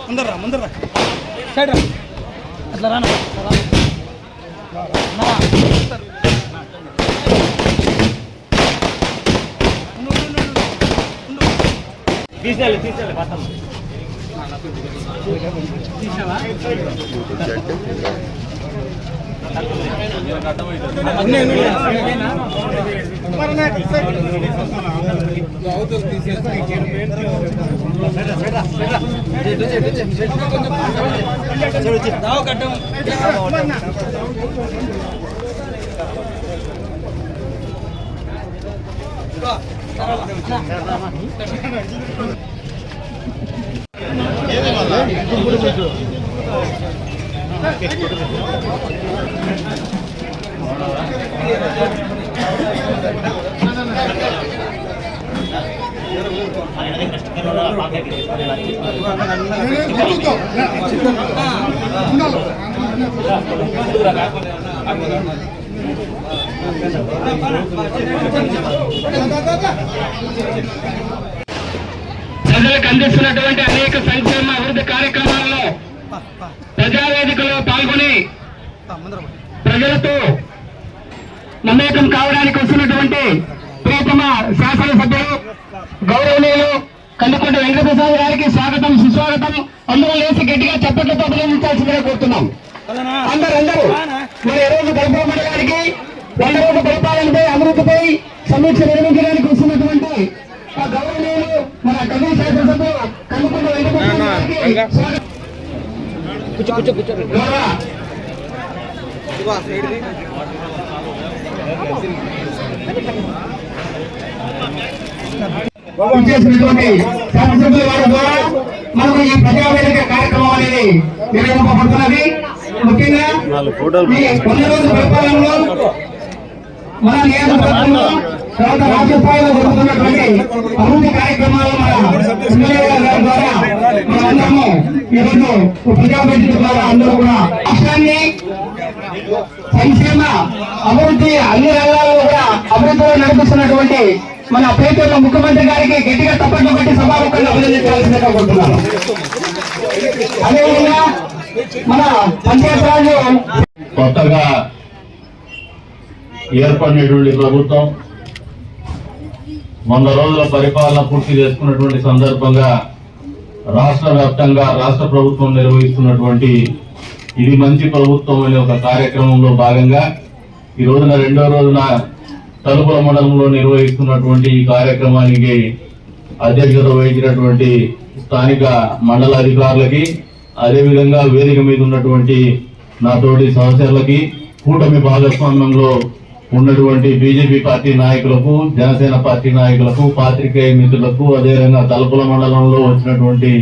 ముందర్రా ముందర్రా side రా అట్లా రానా తీసేయాలి పట్టం ప్రజలకు అందిస్తున్నటువంటి అనేక సంక్షేమ అభివృద్ధి కార్యక్రమాలలో ప్రజావేదికలో పాల్గొని ప్రజలతో మమేకం కావడానికి వస్తున్నటువంటి ప్రియతమ శాసనసభ్యులు గౌరవనీయులు కందుకుంట వెంకటప్రసాద్ గారికి స్వాగతం సుస్వాగతం. అందరూ లేచి గట్టిగా చప్పట్లతో అభినందించాల్సిందిగా కోరుతున్నాం. అందరూ మన ఈరోజు కల్పన మండలానికి 100 రోజుల పరిపాలనపై అభివృద్ధిపై సమీక్ష నిర్వహించడానికి వస్తున్నటువంటి గౌరవనీయులు మన కమిటీ శాసనసభ్యులు కందుకుంట వెంకటప్రసాద్ గారికి చేసినటువంటి శాసనసభ్యుల వారి ద్వారా మనకు ఈ ప్రజావేదిక కార్యక్రమం అనేది నిర్వహింపబడుతున్నది. ముఖ్యంగా ఈ 100 రోజుల పరిపాలనలో మన నియోజకవర్గంలో తర్వాత రాష్ట్ర స్థాయిలో జరుగుతున్నటువంటి అభివృద్ధి కార్యక్రమాలు మన ఎమ్మెల్యే గారి ద్వారా మనందరము ఈరోజు ప్రజావేదిక ద్వారా అందరూ కూడా రాష్ట్రాన్ని సంక్షేమ అభివృద్ధి అన్ని రంగాల్లో కూడా అభివృద్ధిలో నడిపిస్తున్నటువంటి మన ప్రియతమ ముఖ్యమంత్రి గారికి గట్టిగా తప్పట్లు పెట్టి సభాముఖంగా అభినందించాల్సిందిగా కోరుతున్నాను. అదేవిధంగా మన పంచాయతీరాజ్ కొత్తగా ఏర్పడినటువంటి ప్రభుత్వం 100 రోజుల పరిపాలన పూర్తి చేసుకున్నటువంటి సందర్భంగా రాష్ట్ర వ్యాప్తంగా రాష్ట్ర ప్రభుత్వం నిర్వహిస్తున్నటువంటి ఇది మంచి ప్రభుత్వం అనే ఒక కార్యక్రమంలో భాగంగా ఈ రోజున 2వ రోజున తలుపుల మండలంలో నిర్వహిస్తున్నటువంటి ఈ కార్యక్రమానికి అధ్యక్షత వహించినటువంటి స్థానిక మండల అధికారులకి, అదేవిధంగా వేదిక మీద ఉన్నటువంటి నా తోటి సహచరులకి, కూటమి భాగస్వామ్యంలో ఉన్నటువంటి బీజేపీ పార్టీ నాయకులకు, జనసేన పార్టీ నాయకులకు, పాత్రికేయ మిత్రులకు, అదేవిధంగా తలుపుల మండలంలో వచ్చినటువంటి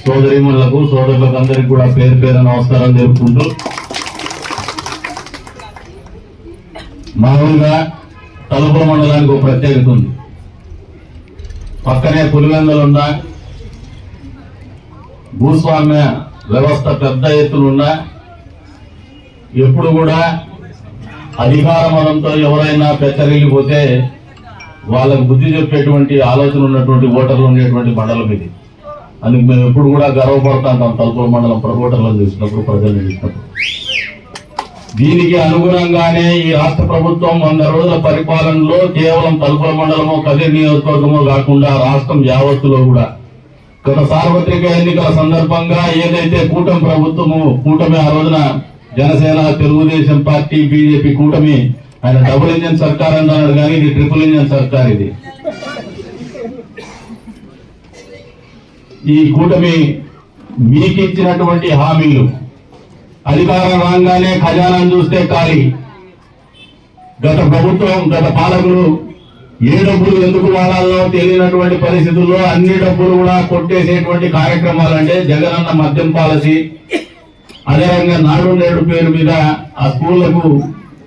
సోదరిమణులకు, సోదరులకు అందరికీ కూడా పేరు పేరు నమస్కారం తెలుపుకుంటూ, మామూలుగా తలుపుల మండలానికి ఒక ప్రత్యేకత ఉంది. పక్కనే పులివెందులున్నా, భూస్వామ్య వ్యవస్థ పెద్ద ఎత్తులున్నా ఎప్పుడు కూడా అధికార మదంతో ఎవరైనా పెచ్చరిల్లిపోతే వాళ్ళకు బుద్ధి చెప్పేటువంటి ఆలోచన ఉన్నటువంటి ఓటర్లు ఉండేటువంటి మండలం ఇది. అందుకు మేము ఎప్పుడు కూడా గర్వపడతాం తలుపుల మండలం ఓటర్లను చూసినప్పుడు, ప్రజలను చూసినప్పుడు. దీనికి అనుగుణంగానే ఈ రాష్ట్ర ప్రభుత్వం 100 రోజుల పరిపాలనలో కేవలం తలుపుల మండలమో, కదిరి నియోజకవర్గమో కాకుండా రాష్ట్రం యావత్తులో కూడా గత సార్వత్రిక ఎన్నికల సందర్భంగా ఏదైతే కూటమి ప్రభుత్వము, కూటమి ఆ రోజున జనసేన, తెలుగుదేశం పార్టీ, బీజేపీ కూటమి, ఆయన డబుల్ ఇంజన్ సర్కార్ అన్నాడు కానీ ఇది ట్రిపుల్ ఇంజన్ సర్కార్. ఇది ఈ కూటమి మీకిచ్చినటువంటి హామీలు అధికారం రాగానే ఖజానాను చూస్తే ఖాళీ. గత ప్రభుత్వం, గత పాలకులు ఏ డబ్బులు ఎందుకు వాడాలో తెలియనటువంటి పరిస్థితుల్లో అన్ని డబ్బులు కూడా కొట్టేసేటువంటి కార్యక్రమాలు అంటే జగనన్న మద్యం పాలసీ, అదేవిధంగా నాడు నేడు పేరు మీద ఆ స్కూళ్లకు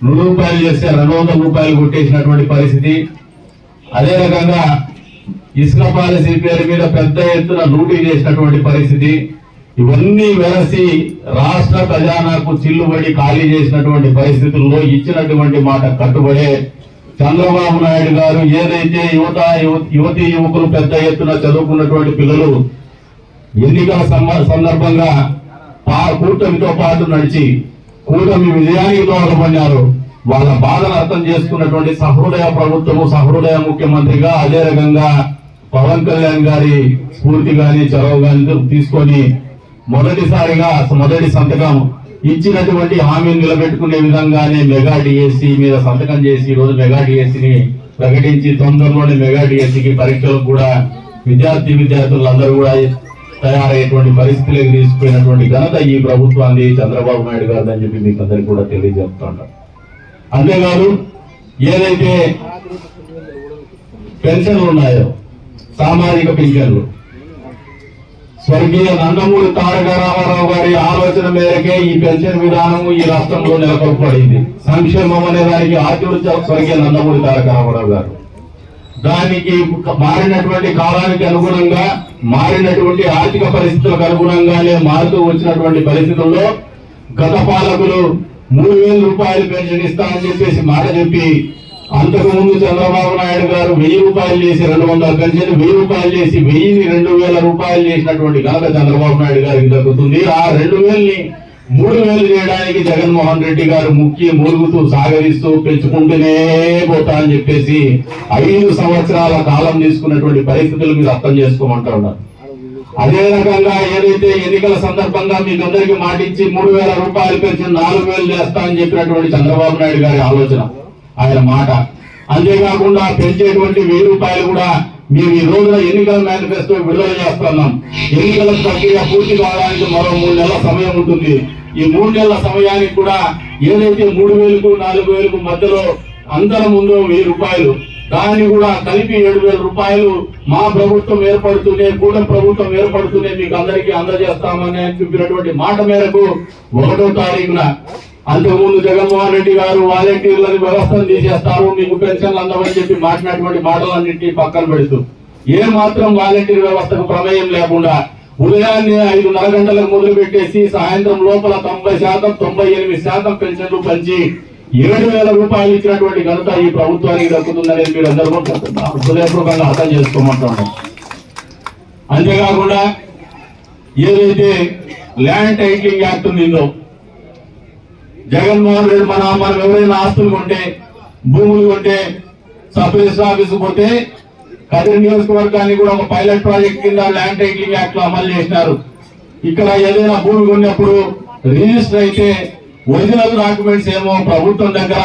100 రూపాయలు చేస్తే 200 రూపాయలు కొట్టేసినటువంటి పరిస్థితి. అదే రకంగా ఇసుక పాలసీ పేరు మీద పెద్ద ఎత్తున లూటీ చేసినటువంటి పరిస్థితి. ఇవన్నీ వెరసి రాష్ట్ర ఖజానాకు చిల్లుబడి ఖాళీ చేసినటువంటి పరిస్థితుల్లో ఇచ్చినటువంటి మాట కట్టుబడే చంద్రబాబు నాయుడు గారు ఏదైతే యువతీ యువకులు పెద్ద ఎత్తున చదువుకున్నటువంటి పిల్లలు ఎన్నికల సందర్భంగా కూటమితో పాటు నడిచి కూటమి విజయానికి దోహదపడినారు. వాళ్ళ బాధను అర్థం చేసుకున్నటువంటి సహృదయ ప్రభుత్వము, సహృదయ ముఖ్యమంత్రిగా అదే రకంగా పవన్ కళ్యాణ్ గారి స్ఫూర్తి గాని చొరవ గాని తీసుకొని మొదటి సంతకం ఇచ్చినటువంటి హామీని నిలబెట్టుకునే విధంగానే మెగా డిఎస్సి మీద సంతకం చేసి ఈ రోజు మెగా డిఎస్సిని ప్రకటించి తొందరలోనే మెగా డిఎస్సికి పరీక్షలకు కూడా విద్యార్థులందరూ కూడా తయారయ్యేటువంటి పరిస్థితులకు తీసుకుపోయినటువంటి ఘనత ఈ ప్రభుత్వాన్ని చంద్రబాబు నాయుడు గారు అని చెప్పి మీకు అందరికీ కూడా తెలియజేస్తుంటారు. అంతేకాదు ఏదైతే పెన్షన్లు ఉన్నాయో సామాజిక పింఛన్లు స్వర్గీయ నందమూరి తారక రామారావు గారి ఆలోచన మేరకే ఈ పెన్షన్ విధానము ఈ రాష్ట్రంలో నెలకొల్పబడింది. సంక్షేమం అనే దానికి ఆద్యుడు స్వర్గీయ నందమూరి తారక రామారావు గారు. దానికి మారినటువంటి కాలానికి అనుగుణంగా మారినటువంటి ఆర్థిక పరిస్థితులకు అనుగుణంగానే మారుతూ వచ్చినటువంటి పరిస్థితుల్లో గత పాలకులు 3,000 రూపాయలు పెన్షన్ ఇస్తామని చెప్పేసి మాట చెప్పి అంతకు ముందు చంద్రబాబు నాయుడు గారు 1,000 రూపాయలు చేసి 200 పెన్షన్ 1,000 రూపాయలు చేసి 2,000 రూపాయలు చేసినటువంటి ఘనత చంద్రబాబు నాయుడు గారికి దక్కుతుంది. ఆ 2,000ని 3,000 చేయడానికి జగన్మోహన్ రెడ్డి గారు మూలుగుతూ సాగరిస్తూ పెంచుకుంటూనే పోతా అని చెప్పేసి 5 సంవత్సరాల కాలం తీసుకున్నటువంటి పరిస్థితులు మీరు అర్థం చేసుకోమంటా ఉన్నారు. అదే రకంగా ఏదైతే ఎన్నికల సందర్భంగా మీకు అందరికీ మాటించి 3,000 రూపాయలు పెంచి 4,000 చేస్తా అని చెప్పినటువంటి చంద్రబాబు నాయుడు గారి ఆలోచన, ఆయన మాట. అంతేకాకుండా పెంచేటువంటి 1,000 రూపాయలు కూడా మేము ఈ రోజున ఎన్నికల మేనిఫెస్టో విడుదల చేస్తున్నాం. ఎన్నికల ప్రక్రియ పూర్తి కావడానికి మరో 3 నెలల సమయం ఉంటుంది. ఈ 3 నెలల సమయానికి కూడా ఏదైతే 3,000కు 4,000కు మధ్యలో అంతరం ఉందో 1,000 రూపాయలు దాన్ని కూడా కలిపి 7,000 రూపాయలు మా ప్రభుత్వం ఏర్పడుతూనే కూటమి ప్రభుత్వం ఏర్పడుతూనే మీకు అందరికీ అందజేస్తామని చెప్పినటువంటి మాట మేరకు 1వ తారీఖున అంతకుముందు జగన్మోహన్ రెడ్డి గారు వాలంటీర్లని వ్యవస్థను తీసేస్తారు, మీకు పెన్షన్లు అందమని చెప్పి మాట్లాడినటువంటి మాటలన్నింటినీ పక్కన పెడుతూ ఏ మాత్రం వాలంటీర్ వ్యవస్థకు ప్రమేయం లేకుండా ఉదయాన్నే 5:30 గంటలకు మొదలు పెట్టేసి సాయంత్రం లోపల 90%, 98% పెన్షన్లు పంచి 7,000 రూపాయలు ఇచ్చినటువంటి ఘనత ఈ ప్రభుత్వానికి దక్కుతుందనేది మీరు అందరూ హృదయపూర్వకంగా అర్థం చేసుకోమంటున్నాం. అంతేకాకుండా ఏదైతే ల్యాండ్ టైటిలింగ్ యాక్ట్ ఉందో జగన్మోహన్ రెడ్డి మనం ఎవరైనా ఆస్తులు కొంటే భూములు కొంటే సబ్ రిజిస్టర్ ఆఫీసు పోతే కదిరి నియోజకవర్గాన్ని కూడా ఒక పైలట్ ప్రాజెక్ట్ కింద ల్యాండ్ టైటిలింగ్ యాక్ట్ లో అమలు చేసినారు. ఇక్కడ ఏదైనా భూమి కొన్నప్పుడు రిజిస్టర్ అయితే ఒరిజినల్ డాక్యుమెంట్స్ ఏమో ప్రభుత్వం దగ్గర,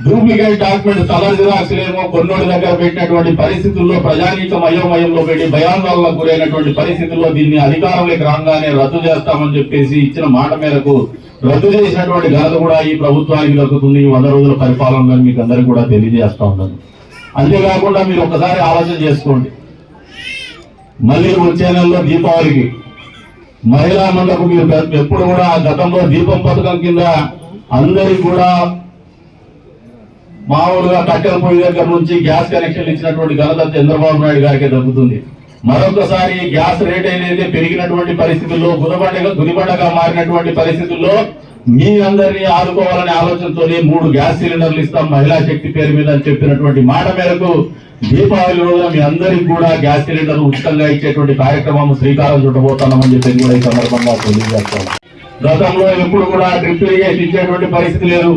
డూప్లికేట్ డాక్యుమెంట్స్ కలర్ జిరాక్స్ ఏమో కొన్నోడి దగ్గర పెట్టినటువంటి పరిస్థితుల్లో ప్రజానీకం అయోమయంలో పెట్టి భయాందోళనకు గురైనటువంటి పరిస్థితుల్లో దీన్ని అధికారంలోకి రాగానే రద్దు చేస్తామని చెప్పేసి ఇచ్చిన మాట మేరకు రద్దు చేసినటువంటి ఘనత కూడా ఈ ప్రభుత్వానికి దక్కుతుంది. 100 రోజుల పరిపాలనలో మీకు అందరికీ కూడా తెలియజేస్తా ఉన్నాను. అంతేకాకుండా మీరు ఒకసారి ఆలోచన చేసుకోండి, మళ్ళీ వచ్చే నెలలో దీపావళికి మహిళా మండలకు మీరు ఎప్పుడు కూడా గతంలో దీపం పథకం కింద అందరికి కూడా మామూలుగా కట్టెల పొయ్యి దగ్గర నుంచి గ్యాస్ కనెక్షన్ ఇచ్చినటువంటి ఘనత చంద్రబాబు నాయుడు గారికి దక్కుతుంది. మరొకసారి గ్యాస్ రేట్ ఏదైతే పెరిగినటువంటి పరిస్థితుల్లో గుదిబండగా మారినటువంటి పరిస్థితుల్లో మీ అందరినీ ఆదుకోవాలనే ఆలోచనతోనే 3 గ్యాస్ సిలిండర్లు ఇస్తాం మహిళా శక్తి పేరు మీద అని చెప్పినటువంటి మాట మేరకు దీపావళి రోజున మీ అందరికి కూడా గ్యాస్ సిలిండర్లు ఉచితంగా ఇచ్చేటువంటి కార్యక్రమం శ్రీకారం చుట్టబోతున్నామని చెప్పి కూడా ఈ సందర్భంగా తెలియజేస్తాం. గతంలో ఎప్పుడు కూడా డ్రిప్ ఇరిగేషన్ ఇచ్చేటువంటి పరిస్థితి లేదు.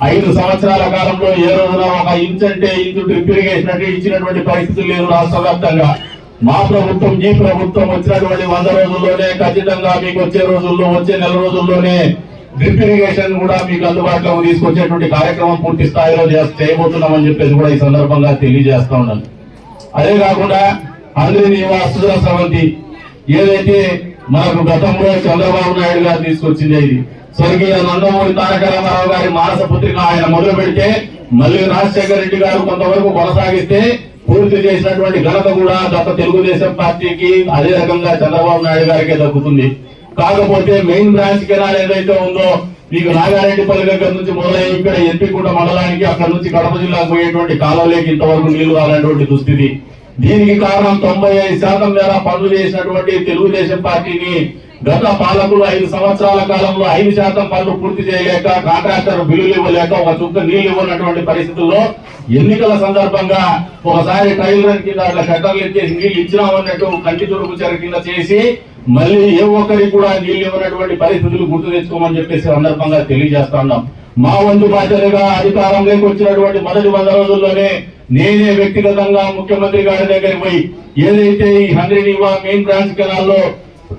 5 సంవత్సరాల కాలంలో ఏ రోజున 1 ఇంచ్ అంటే ఇంచు డ్రిప్ ఇరిగేషన్ అంటే ఇచ్చినటువంటి పరిస్థితులు లేదు రాష్ట్ర వ్యాప్తంగా. మా ప్రభుత్వం ఈ ప్రభుత్వం వచ్చినటువంటి 100 రోజుల్లోనే ఖచ్చితంగా మీకు వచ్చే నెల రోజుల్లోనే డ్రిప్ ఇరిగేషన్ కూడా మీకు అందుబాటులో తీసుకొచ్చేటువంటి కార్యక్రమం పూర్తి స్థాయిలో చేయబోతున్నామని చెప్పేసి కూడా ఈ సందర్భంగా తెలియజేస్తా ఉన్నాను. అదే కాకుండా అందరినీ వస్తువుల స్రవంతి ఏదైతే మనకు గతంలో చంద్రబాబు నాయుడు గారు తీసుకొచ్చింది, ఇది స్వర్గీయ నందమూరి తారక రామారావు గారి మానస పుత్రిక ఆయన మొదలు పెడితే మళ్ళీ రాజశేఖర రెడ్డి గారు కొంతవరకు కొనసాగిస్తే పూర్తి చేసినటువంటి ఘనత కూడా గత తెలుగుదేశం పార్టీకి అదే రకంగా చంద్రబాబు నాయుడు గారికే దక్కుతుంది. కాకపోతే మెయిన్ బ్రాంచ్ కెనాల్ ఏదైతే ఉందో మీకు నాగారెడ్డిపల్లి దగ్గర నుంచి మొదలై ఇక్కడ ఎన్పికుంట మండలానికి అక్కడ నుంచి కడప జిల్లాకు పోయేటువంటి కాలువలోకి ఇంతవరకు నీళ్లు రానటువంటి దుస్థితి. దీనికి కారణం 95% మేర పనులు చేసినటువంటి తెలుగుదేశం పార్టీని గత పాలకులు 5 సంవత్సరాల కాలంలో 5% పనులు పూర్తి చేయలేక కాంట్రాక్టర్ బిల్లులు ఇవ్వలేక ఒక చుక్క నీళ్లు ఇవ్వనటువంటి పరిస్థితుల్లో ఎన్నికల సందర్భంగా ఒకసారి ట్రయల్ రన్ కింద అట్లా షట్టర్లు ఎత్తేసి నీళ్లు ఇచ్చినామన్నట్టు కంటి తురుపు చర్య కింద చేసి మళ్ళీ ఏ ఒక్కరికి కూడా నీళ్లు ఇవ్వనటువంటి పరిస్థితులు గుర్తు తెచ్చుకోమని చెప్పేసి సందర్భంగా తెలియజేస్తా ఉన్నాం. మా వంతు బాధ్యతగా అధికారంలోకి వచ్చినటువంటి మొదటి 100 రోజుల్లోనే నేనే వ్యక్తిగతంగా ముఖ్యమంత్రి గారి దగ్గరికి పోయి ఏదైతే ఈ 100 నివా మెయిన్ బ్రాంచ్ కెనాల్లో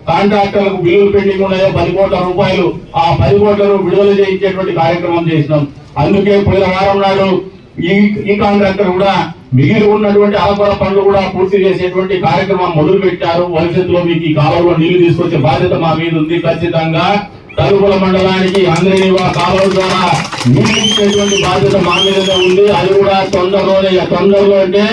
కాంట్రాక్టర్లకు బిల్లులు పెండింగ్ ఉన్నాయో 10 కోట్ల రూపాయలు, ఆ 10 కోట్లను విడుదల చేయించేటువంటి కార్యక్రమం చేసినాం. అందుకే పోయిన వారం నాడు ఈ కాంట్రాక్టర్ కూడా మిగిలి ఉన్నటువంటి ఆలపర పనులు కూడా పూర్తి చేసేటువంటి కార్యక్రమం మొదలు పెట్టారు. భవిష్యత్తులో మీకు ఈ కాలంలో నీళ్లు తీసుకొచ్చే బాధ్యత మా మీద ఉంది. ఖచ్చితంగా తలుపుల మండలానికి 100 నివా కాలువ ద్వారా నీళ్లు ఇచ్చేటువంటి బాధ్యత మా మీదనే ఉంది. అది కూడా తొందరలో అంటే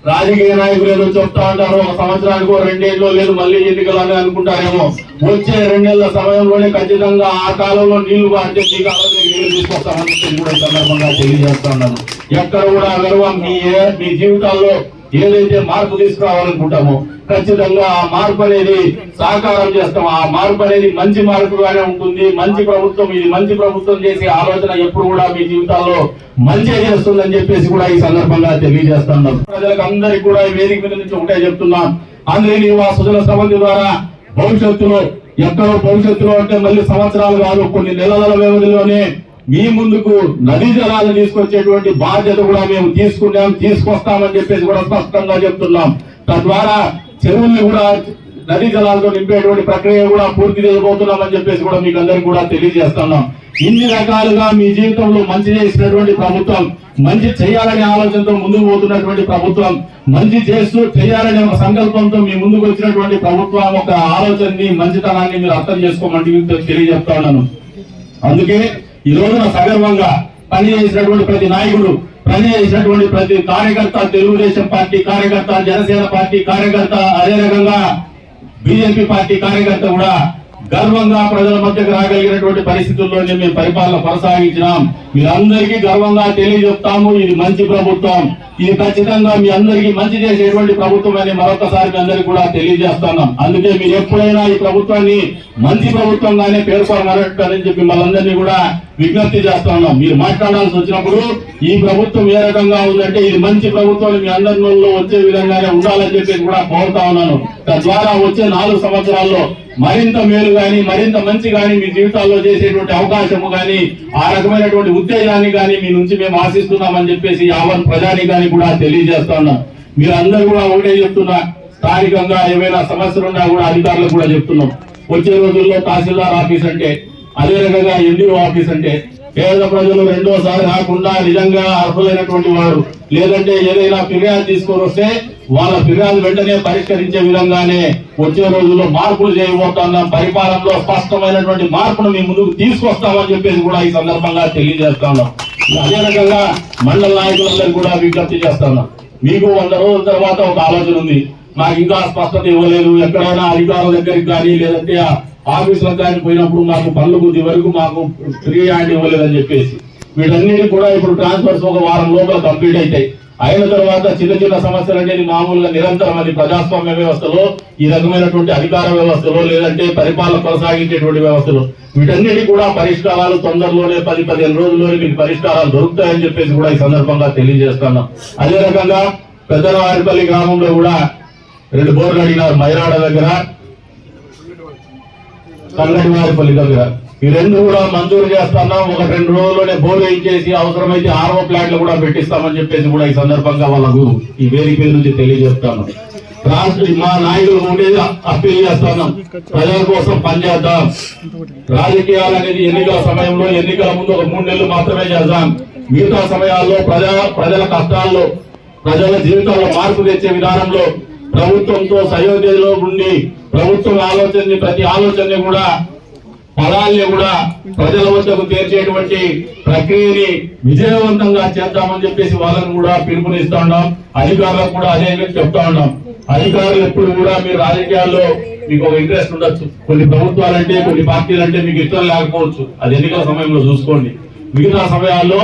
రాజకీయ నాయకులు ఏదో చెప్తా ఉంటారు, 1 సంవత్సరానికి 2 ఏళ్ళు లేదు మళ్ళీ ఎన్నికలు అని అనుకుంటారేమో. వచ్చే 2 నెలల సమయంలోనే ఖచ్చితంగా ఆ కాలంలో నీళ్లు అంటే ఈ కాలంలో నీళ్లు తీసుకొస్తామని కూడా సందర్భంగా తెలియజేస్తా ఉన్నాను. ఎక్కడ కూడా గర్వం మీ జీవితాల్లో ఏదైతే మార్పు తీసుకురావాలనుకుంటామో ఖచ్చితంగా ఆ మార్పు అనేది సాకారం చేస్తాం. ఆ మార్పు అనేది మంచి మార్పుగానే ఉంటుంది. మంచి ప్రభుత్వం, ఇది మంచి ప్రభుత్వం చేసే ఆలోచన ఎప్పుడు కూడా మీ జీవితాల్లో మంచి చేస్తుందని చెప్పేసి కూడా ఈ సందర్భంగా తెలియజేస్తున్నాం. ప్రజలకు అందరికీ కూడా ఈ వేదిక మీద నుంచి ఒకటే చెప్తున్నాం, 100 నివా సుజల సమితి ద్వారా భవిష్యత్తులో ఎక్కడో భవిష్యత్తులో అంటే మళ్ళీ సంవత్సరాలు కాదు, కొన్ని నెలల వ్యవధిలోనే మీ ముందుకు నదీ జలాలు తీసుకొచ్చేటువంటి బాధ్యత కూడా మేము తీసుకొస్తామని చెప్పేసి కూడా స్పష్టంగా చెప్తున్నాం. తద్వారా చెరువుల్ని కూడా నదీ జలాలతో నింపేటువంటి ప్రక్రియ కూడా పూర్తి చేయబోతున్నామని చెప్పేసి కూడా మీకు అందరికీ కూడా తెలియజేస్తున్నాం. ఇన్ని రకాలుగా మీ జీవితంలో మంచి చేసినటువంటి ప్రభుత్వం, మంచి చేయాలనే ఆలోచనతో ముందుకు పోతున్నటువంటి ప్రభుత్వం, మంచి చేయాలనే ఒక సంకల్పంతో మీ ముందుకు వచ్చినటువంటి ప్రభుత్వం ఒక ఆలోచనని, మంచితనాన్ని మీరు అర్థం చేసుకోమని తెలియజేస్తా ఉన్నాను. అందుకే ఈ రోజున సగర్వంగా పనిచేసినటువంటి ప్రతి నాయకుడు, పనిచేసినటువంటి ప్రతి కార్యకర్త, తెలుగుదేశం పార్టీ కార్యకర్త, జనసేన పార్టీ కార్యకర్త, అదే రకంగా బీజేపీ పార్టీ కార్యకర్త కూడా గర్వంగా ప్రజల మధ్యకు రాగలిగినటువంటి పరిస్థితుల్లోనే మేము పరిపాలన కొనసాగించినాం. మీరందరికీ గర్వంగా తెలియజెప్తాము, ఇది మంచి ప్రభుత్వం, ఇది ఖచ్చితంగా మీ అందరికీ మంచి చేసేటువంటి ప్రభుత్వం అని మరొకసారి మీ అందరికీ కూడా తెలియజేస్తున్నాం. అందుకే మీరు ఎప్పుడైనా ఈ ప్రభుత్వాన్ని మంచి ప్రభుత్వంగానే పేర్కొనమని చెప్పి మనందరినీ కూడా విజ్ఞప్తి చేస్తున్నాం. మీరు మాట్లాడాల్సి వచ్చినప్పుడు ఈ ప్రభుత్వం ఏ రకంగా ఉందంటే ఇది మంచి ప్రభుత్వం మీ అందరిలో వచ్చే విధంగానే ఉండాలని చెప్పి కూడా కోరుతా ఉన్నాను. తద్వారా వచ్చే 4 సంవత్సరాల్లో మరింత మేలు గాని, మరింత మంచి గాని మీ జీవితాల్లో చేసేటువంటి అవకాశము గాని, ఆ రకమైనటువంటి ఉత్తేజాన్ని గాని మీ నుంచి మేము ఆశిస్తున్నామని చెప్పేసి యావత్ ప్రజానికానికి కూడా తెలియజేస్తా ఉన్నాం. మీరు అందరూ కూడా ఒకటే చెప్తున్నా, స్థానికంగా ఏమైనా సమస్యలున్నా కూడా అధికారులకు కూడా చెప్తున్నాం. వచ్చే రోజుల్లో తహసీల్దార్ ఆఫీస్ అంటే, అదే రకంగా ఎండిఓ ఆఫీస్ అంటే పేద ప్రజలు రెండోసారి రాకుండా నిజంగా అర్హులైనటువంటి వారు లేదంటే ఏదైనా ఫిర్యాదు తీసుకొని వస్తే వాళ్ళ ఫిర్యాదు వెంటనే పరిష్కరించే విధంగానే వచ్చే రోజుల్లో మార్పులు చేయబోతున్నాం. పరిపాలనలో స్పష్టమైనటువంటి మార్పును మీ ముందుకు తీసుకొస్తామని చెప్పేసి కూడా ఈ సందర్భంగా తెలియజేస్తా ఉన్నాం. అదే రకంగా మండల నాయకులందరూ కూడా విజ్ఞప్తి చేస్తున్నాం. మీకు 100 రోజుల తర్వాత ఒక ఆలోచన ఉంది, మాకు ఇంకా స్పష్టత ఇవ్వలేదు, ఎక్కడైనా అధికారుల దగ్గరికి కానీ లేదంటే ఆఫీసులకు కానీ పోయినప్పుడు మాకు పనులు కొద్ది వరకు మాకు ఫ్రీ హ్యాండ్ ఇవ్వలేదని చెప్పేసి వీటన్నిటి కూడా ఇప్పుడు ట్రాన్స్ఫర్స్ ఒక వారం లోపల కంప్లీట్ అవుతాయి. అయిన తర్వాత చిన్న సమస్యలు అనేది మామూలుగా నిరంతరం అది ప్రజాస్వామ్య వ్యవస్థలో, ఈ రకమైనటువంటి అధికార వ్యవస్థలో లేదంటే పరిపాలన కొనసాగించేటువంటి వ్యవస్థలో వీటన్నిటి కూడా పరిష్కారాలు తొందరలోనే 10-15 రోజుల్లోనే మీకు పరిష్కారాలు దొరుకుతాయని చెప్పేసి కూడా ఈ సందర్భంగా తెలియజేస్తున్నాం. అదే రకంగా పెద్దవారిపల్లి గ్రామంలో కూడా 2 బోర్లు అడిగినారు, మైరాడ దగ్గర, కల్లడివారిపల్లి దగ్గర. ఈ 2 కూడా మంజూరు చేస్తున్నాం. ఒక 2 రోజుల్లోనే బోర్ వేయించేసి అవసరమైతే RO ప్లాంట్లు కూడా పెట్టిస్తామని చెప్పేసి కూడా ఈ సందర్భంగా వాళ్ళకు ఈ వేదిక నుంచి తెలియజేస్తాను. మా నాయకులు ఉండేది అప్పీల్ చేస్తున్నాం, ప్రజల కోసం పనిచేద్దాం. రాజకీయాలు అనేది ఎన్నికల సమయంలో, ఎన్నికల ముందు ఒక 3 నెలలు మాత్రమే చేద్దాం. మిగతా సమయాల్లో ప్రజల కష్టాల్లో, ప్రజల జీవితాల్లో మార్పు తెచ్చే విధానంలో ప్రభుత్వంతో సయోధ్యలో ఉండి ప్రభుత్వం ప్రతి ఆలోచనని కూడా ఫలాల్ని కూడా ప్రజల వద్దకు తీర్చేటువంటి ప్రక్రియని విజయవంతంగా చేద్దామని చెప్పేసి వాళ్ళని కూడా పిలుపునిస్తా ఉన్నాం. అధికారులకు కూడా అదే చెప్తా ఉన్నాం. అధికారులు ఎప్పుడు కూడా మీరు రాజకీయాల్లో మీకు ఒక ఇంట్రెస్ట్ ఉండొచ్చు, కొన్ని ప్రభుత్వాలంటే కొన్ని పార్టీలంటే మీకు ఇష్టం లేకపోవచ్చు, అది ఎన్నికల సమయంలో చూసుకోండి. మిగతా సమయాల్లో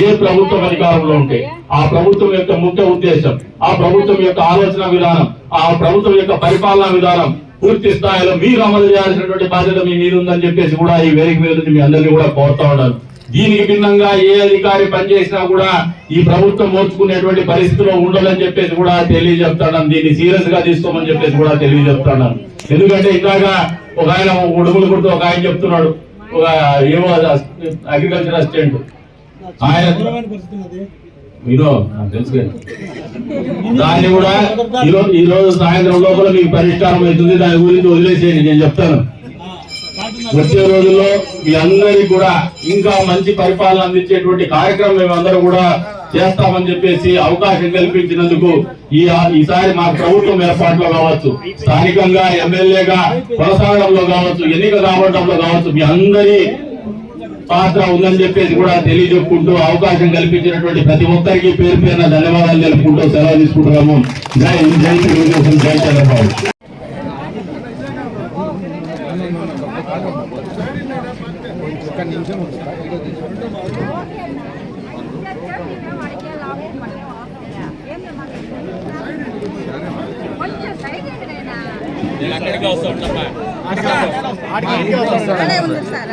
ఏ ప్రభుత్వం అధికారంలో ఉంటే ఆ ప్రభుత్వం యొక్క ముఖ్య ఉద్దేశం, ఆ ప్రభుత్వం యొక్క ఆలోచన విధానం, ఆ ప్రభుత్వం యొక్క పరిపాలనా విధానం పూర్తి స్థాయిలో మీరు అమలు చేయాల్సినటువంటి బాధ్యత మీ మీద ఉందని చెప్పేసి కూడా ఈ వేదిక మీద నుంచి మీ అందరినీ కూడా కోరుతా ఉన్నాను. దీనికి భిన్నంగా ఏ అధికారి పనిచేసినా కూడా ఈ ప్రభుత్వం మోర్చుకునేటువంటి పరిస్థితిలో ఉండాలని చెప్పేసి కూడా తెలియజెప్తాను. దీన్ని సీరియస్ గా తీసుకోమని చెప్పేసి కూడా తెలియజెప్తాను. ఎందుకంటే ఇందాక ఒక ఆయన ఉడుములు కుడుతూ ఒక ఆయన చెప్తున్నాడు, ఒక ఏవో అగ్రికల్చర్ అసిస్టెంట్ ఆయన మీరు నాకు తెలుసు కదా, దాన్ని కూడా ఈ రోజు సాయంత్రం లోపల మీకు పరిష్కారం అవుతుంది. దాని గురించి వదిలేసేయండి, నేను చెప్తాను. వచ్చే రోజుల్లో మీ అందరికీ కూడా ఇంకా మంచి పరిపాలన అందించేటువంటి కార్యక్రమం మేమందరూ కూడా చేస్తామని చెప్పేసి అవకాశం కల్పించినందుకు ఈసారి మా ప్రభుత్వం ఏర్పాట్లో కావచ్చు, స్థానికంగా ఎమ్మెల్యేగా కొనసాగడంలో కావచ్చు, ఎన్నిక కావడంలో కావచ్చు, మీ అందరి పాత్ర ఉందని చెప్పేసి కూడా తెలియజెప్పుకుంటూ అవకాశం కల్పించినటువంటి ప్రతి ఒక్కరికి పేరు పేరున ధన్యవాదాలు తెలుపుకుంటూ సెలవు తీసుకుంటున్నాము. జై జై తెలుగుదేశం, జై చంద్రబాబు. అక్కడికి వస్తా